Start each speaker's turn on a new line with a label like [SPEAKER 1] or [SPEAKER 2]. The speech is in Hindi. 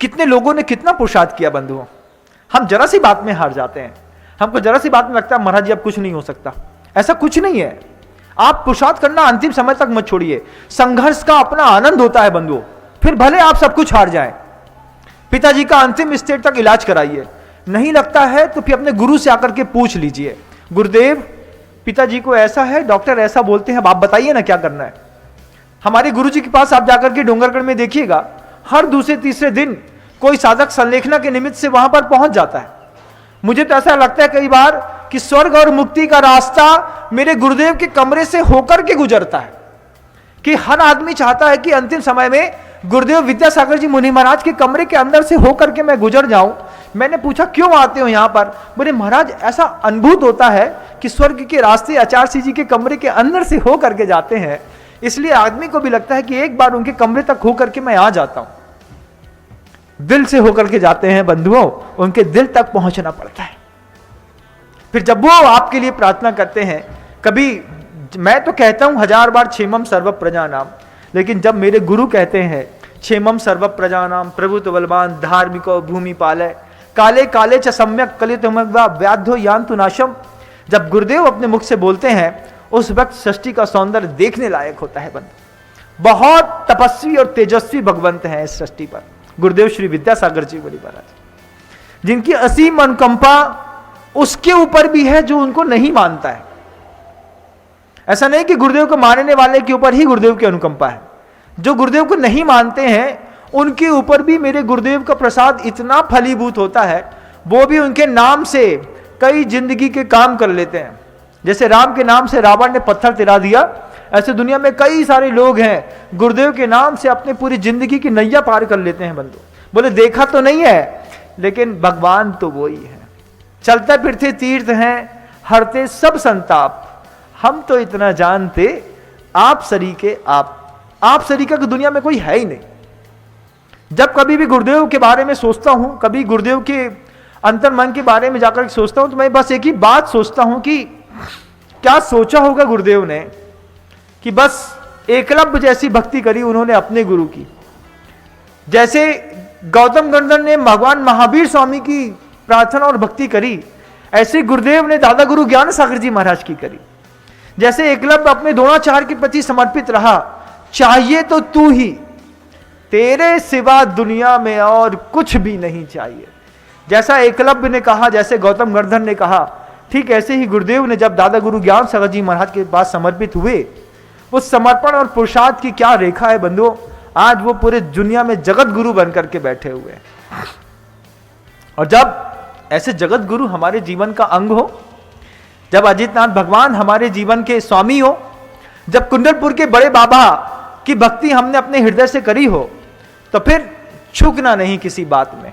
[SPEAKER 1] कितने लोगों ने कितना पुरुषार्थ किया बंधुओं, हम जरा सी बात में हार जाते हैं। हमको जरा सी बात में लगता है महाराज जी अब कुछ नहीं हो सकता। ऐसा कुछ नहीं है। आप पुरुषार्थ करना अंतिम समय तक मत छोड़िए। संघर्ष का अपना आनंद होता है बंधुओं, फिर भले आप सब कुछ हार जाएं। पिताजी का अंतिम स्टेज तक इलाज कराइए, नहीं लगता है तो फिर अपने गुरु से आकर के पूछ लीजिए, गुरुदेव पिताजी को ऐसा है, डॉक्टर ऐसा बोलते हैं, आप बताइए ना क्या करना है। हमारे गुरुजी के पास आप जाकर के डोंगरगढ़ में देखिएगा, हर दूसरे तीसरे दिन कोई साधक संलेखना के निमित्त से वहां पर पहुंच जाता है। मुझे तो ऐसा लगता है कई बार कि स्वर्ग और मुक्ति का रास्ता मेरे गुरुदेव के कमरे से होकर के गुजरता है, कि हर आदमी चाहता है कि अंतिम समय में गुरुदेव विद्यासागर जी मुनि महाराज के कमरे के अंदर से होकर के मैं गुजर जाऊं। मैंने पूछा क्यों आते हो यहां पर? बोले महाराज ऐसा अनुभूत होता है कि स्वर्ग के रास्ते आचार्य जी के कमरे के अंदर से होकर के जाते हैं, इसलिए आदमी को भी लगता है कि एक बार उनके कमरे तक होकर के मैं आ जाता हूं। दिल से होकर के जाते हैं बंधुओं, उनके दिल तक पहुंचना पड़ता है। फिर जब वो आपके लिए प्रार्थना करते हैं, कभी मैं तो कहता हूं 1000 बार क्षेमम सर्व प्रजानाम, लेकिन जब मेरे गुरु कहते हैं क्षेमम सर्व प्रजानाम प्रभुत्व बलवान धार्मिको भूमि पालय काले काले च सम्यक कलित व्याधो यान्तु नाशम, जब गुरुदेव अपने मुख से बोलते हैं उस वक्त सृष्टि का सौंदर्य देखने लायक होता है बंधु। बहुत तपस्वी और तेजस्वी भगवंत हैं इस सृष्टि पर गुरुदेव श्री विद्यासागर जी मुनि महाराज, जिनकी असीम अनुकंपा उसके ऊपर भी है जो उनको नहीं मानता है। ऐसा नहीं कि गुरुदेव को मानने वाले के ऊपर ही गुरुदेव की अनुकंपा है, जो गुरुदेव को नहीं मानते हैं उनके ऊपर भी मेरे गुरुदेव का प्रसाद इतना फलीभूत होता है, वो भी उनके नाम से कई जिंदगी के काम कर लेते हैं। जैसे राम के नाम से रावण ने पत्थर तिरा दिया, ऐसे दुनिया में कई सारे लोग हैं गुरुदेव के नाम से अपने पूरी जिंदगी की नैया पार कर लेते हैं बंधु। बोले देखा तो नहीं है, लेकिन भगवान तो वो ही है। चलते फिरते तीर्थ हैं, हरते सब संताप, हम तो इतना जानते आप सरीके आप सरीका की दुनिया में कोई है ही नहीं। जब कभी भी गुरुदेव के बारे में सोचता हूं, कभी गुरुदेव के अंतर मन के बारे में जाकर सोचता हूं, तो मैं बस एक ही बात सोचता हूं कि क्या सोचा होगा गुरुदेव ने कि बस एकलव्य जैसी भक्ति करी उन्होंने अपने गुरु की, जैसे गौतम गंधर ने भगवान महावीर स्वामी की प्रार्थना और भक्ति करी, ऐसे गुरुदेव ने दादा गुरु ज्ञान सागर जी महाराज की करी। जैसे एकलव्य अपने द्रोणाचार्य के प्रति समर्पित रहा, चाहिए तो तू ही, तेरे सिवा दुनिया में और कुछ भी नहीं चाहिए। जैसा एकलव्य ने कहा, जैसे गौतम गंधर ने कहा, ठीक ऐसे ही गुरुदेव ने जब दादा गुरु ज्ञान सागर जी महाराज के पास समर्पित हुए, उस समर्पण और पुरुषार्थ की क्या रेखा है बंधुओं। आज वो पूरे दुनिया में जगत गुरु बनकर के बैठे हुए हैं। और जब ऐसे जगत गुरु हमारे जीवन का अंग हो, जब अजितनाथ भगवान हमारे जीवन के स्वामी हो, जब कुंडलपुर के बड़े बाबा की भक्ति हमने अपने हृदय से करी हो, तो फिर चूकना नहीं किसी बात में।